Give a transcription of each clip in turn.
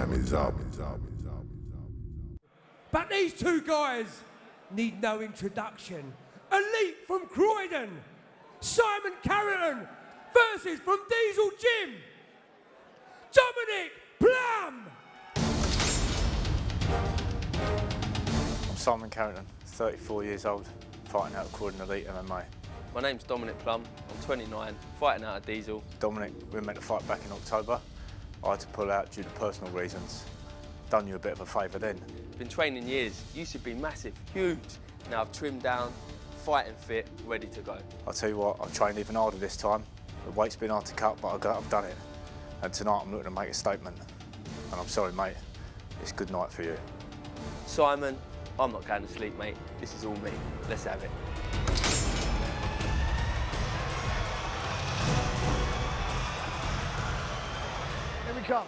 time is up. But these two guys need no introduction. Elite from Croydon, Simon Carrington versus from Diesel Gym, Domanic Plumb. I'm Simon Carrington, 34 years old, fighting out of Croydon Elite MMA. My name's Domanic Plumb, I'm 29, fighting out of Diesel. Dominic, we were meant to fight back in October. I had to pull out due to personal reasons. Done you a bit of a favour then. Been training years, used to be massive, huge. Now I've trimmed down, fighting fit, ready to go. I'll tell you what, I've trained even harder this time. The weight's been hard to cut, but I've done it. And tonight I'm looking to make a statement. And I'm sorry, mate, it's good night for you. Simon, I'm not going to sleep, mate. This is all me. Let's have it. Here we come.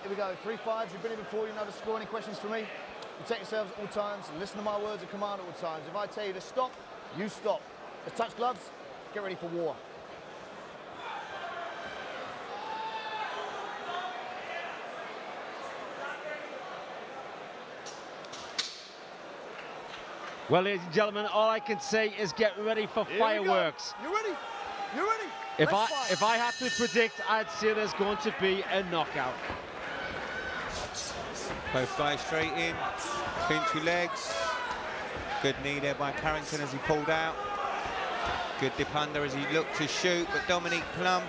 Here we go, 3-5s, you've been here before, you know the score. Any questions for me? Protect yourselves at all times and listen to my words of command at all times. If I tell you to stop, you stop. Let's touch gloves, get ready for war. Well, ladies and gentlemen, all I can say is get ready for fireworks. You ready? You ready? If I had to predict, I'd say there's going to be a knockout. Both guys straight in, pinch your legs. Good knee there by Carrington as he pulled out. Good dip under as he looked to shoot, but Domanic Plumb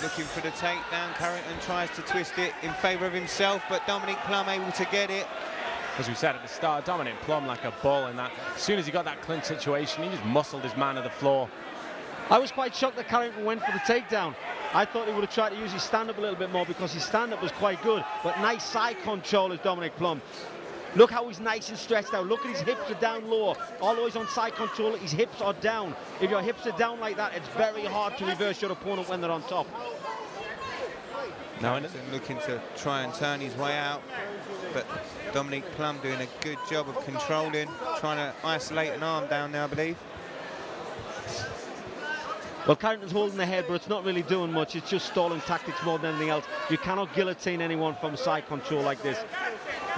looking for the takedown. Carrington tries to twist it in favour of himself, but Domanic Plumb able to get it. As we said at the start, Domanic Plumb like a bull in that. As soon as he got that clinch situation, he just muscled his man to the floor. I was quite shocked that Carrington went for the takedown. I thought he would have tried to use his stand-up a little bit more because his stand-up was quite good, but nice side control is Domanic Plumb. Look how he's nice and stretched out. Look at his hips are down lower. Although he's on side control, his hips are down. If your hips are down like that, it's very hard to reverse your opponent when they're on top. Now looking to try and turn his way out, but Domanic Plumb doing a good job of controlling, trying to isolate an arm down there, I believe. Well, Carrington's holding the head, but it's not really doing much. It's just stalling tactics more than anything else. You cannot guillotine anyone from side control like this.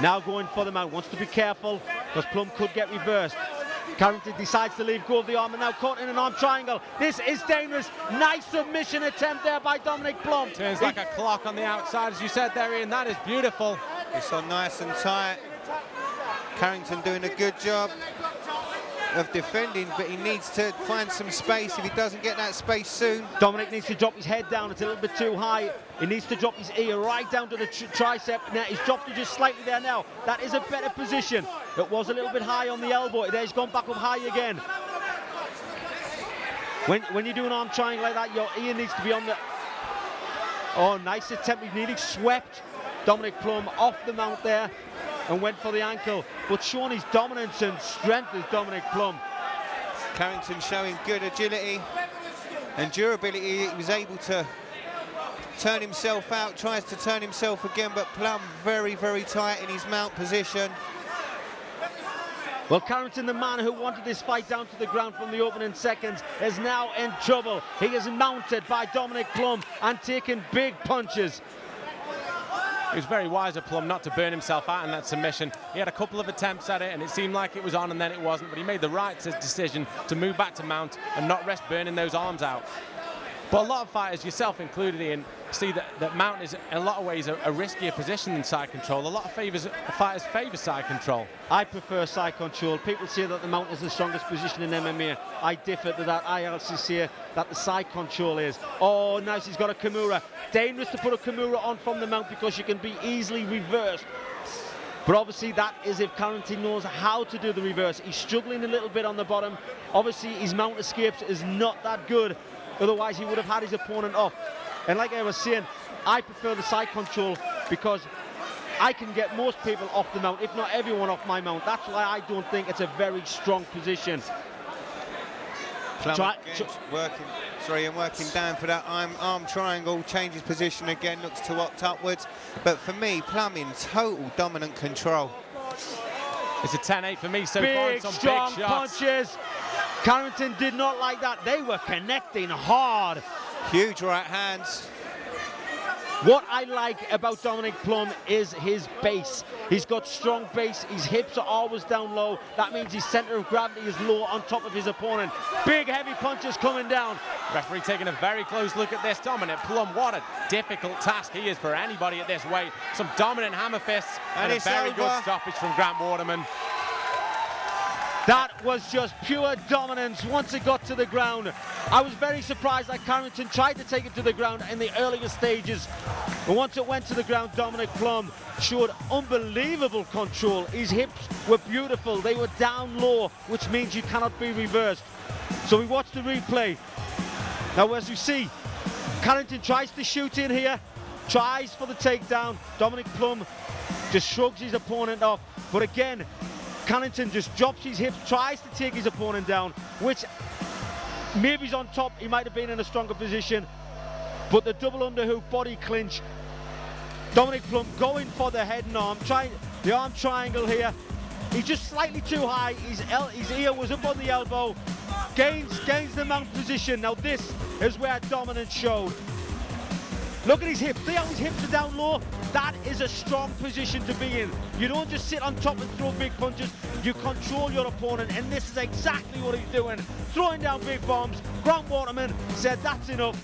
Now going for the mount, wants to be careful because Plumb could get reversed. Carrington decides to leave go of the arm and now caught in an arm triangle. This is dangerous. Nice submission attempt there by Domanic Plumb. Turns like a clock on the outside, as you said there, Ian. That is beautiful. It's on nice and tight. Carrington doing a good job of defending, but he needs to find some space. If he doesn't get that space soon, Domanic needs to drop his head down. It's a little bit too high. He needs to drop his ear right down to the tricep. Now he's dropped it just slightly there now. That is a better position. It was a little bit high on the elbow. There he's gone back up high again. When you do an arm triangle like that, your ear needs to be on the... Oh, nice attempt. He nearly swept Domanic Plumb off the mount there and went for the ankle, but showing his dominance and strength is Domanic Plumb. Carrington showing good agility and durability. He was able to turn himself out, tries to turn himself again, but Plumb very, very tight in his mount position. Well, Carrington, the man who wanted this fight down to the ground from the opening seconds, is now in trouble. He is mounted by Domanic Plumb and taking big punches. It was very wise of Plumb not to burn himself out in that submission. He had a couple of attempts at it and it seemed like it was on and then it wasn't, but he made the right decision to move back to mount and not risk burning those arms out. But a lot of fighters, yourself included, Ian, see that mount is in a lot of ways a riskier position than side control. A lot of fighters favour side control. I prefer side control. People say that the mount is the strongest position in MMA. I differ to that. I also say that the side control is. Oh, nice, he's got a Kimura. Dangerous to put a Kimura on from the mount because you can be easily reversed. But obviously that is if Carrington knows how to do the reverse. He's struggling a little bit on the bottom. Obviously his mount escapes is not that good. Otherwise he would have had his opponent off. And like I was saying, I prefer the side control because I can get most people off the mount, if not everyone off my mount. That's why I don't think it's a very strong position. Working down for that arm triangle, changes position again, looks to opt upwards. But for me, Plumb in total dominant control. It's a 10-8 for me so far. Big, strong punches. Carrington did not like that. They were connecting hard. Huge right hands. What I like about Domanic Plumb is his base. He's got strong base. His hips are always down low. That means his center of gravity is low on top of his opponent. Big, heavy punches coming down. Referee taking a very close look at this. Domanic Plumb, what a difficult task he is for anybody at this weight. Some dominant hammer fists and a very good stoppage from Grant Waterman. That was just pure dominance once it got to the ground. I was very surprised that Carrington tried to take it to the ground in the earlier stages. But once it went to the ground, Domanic Plumb showed unbelievable control. His hips were beautiful. They were down low, which means you cannot be reversed. So we watched the replay. Now, as you see, Carrington tries to shoot in here, tries for the takedown. Domanic Plumb just shrugs his opponent off. But again, Carrington just drops his hips, tries to take his opponent down, which maybe he's on top. He might have been in a stronger position. But the double underhook body clinch, Domanic Plumb going for the head and arm, trying the arm triangle here. He's just slightly too high. His ear was up on the elbow. Gains the mount position. Now this is where dominance showed. Look at his hips. See how his hips are down low? That is a strong position to be in. You don't just sit on top and throw big punches. You control your opponent, and this is exactly what he's doing. Throwing down big bombs. Grant Waterman said that's enough.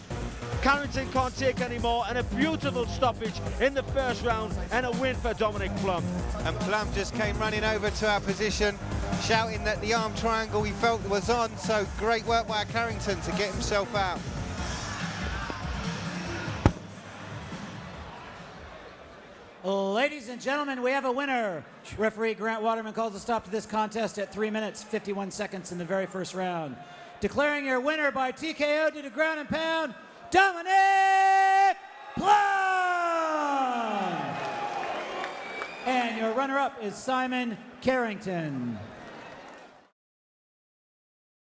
Carrington can't take any more, and a beautiful stoppage in the first round, and a win for Domanic Plumb. And Plumb just came running over to our position, shouting that the arm triangle he felt was on, so great work by Carrington to get himself out. Ladies and gentlemen, we have a winner. Referee Grant Waterman calls a stop to this contest at 3 minutes, 51 seconds in the very first round. Declaring your winner by TKO due to ground and pound, Domanic Plumb! And your runner-up is Simon Carrington.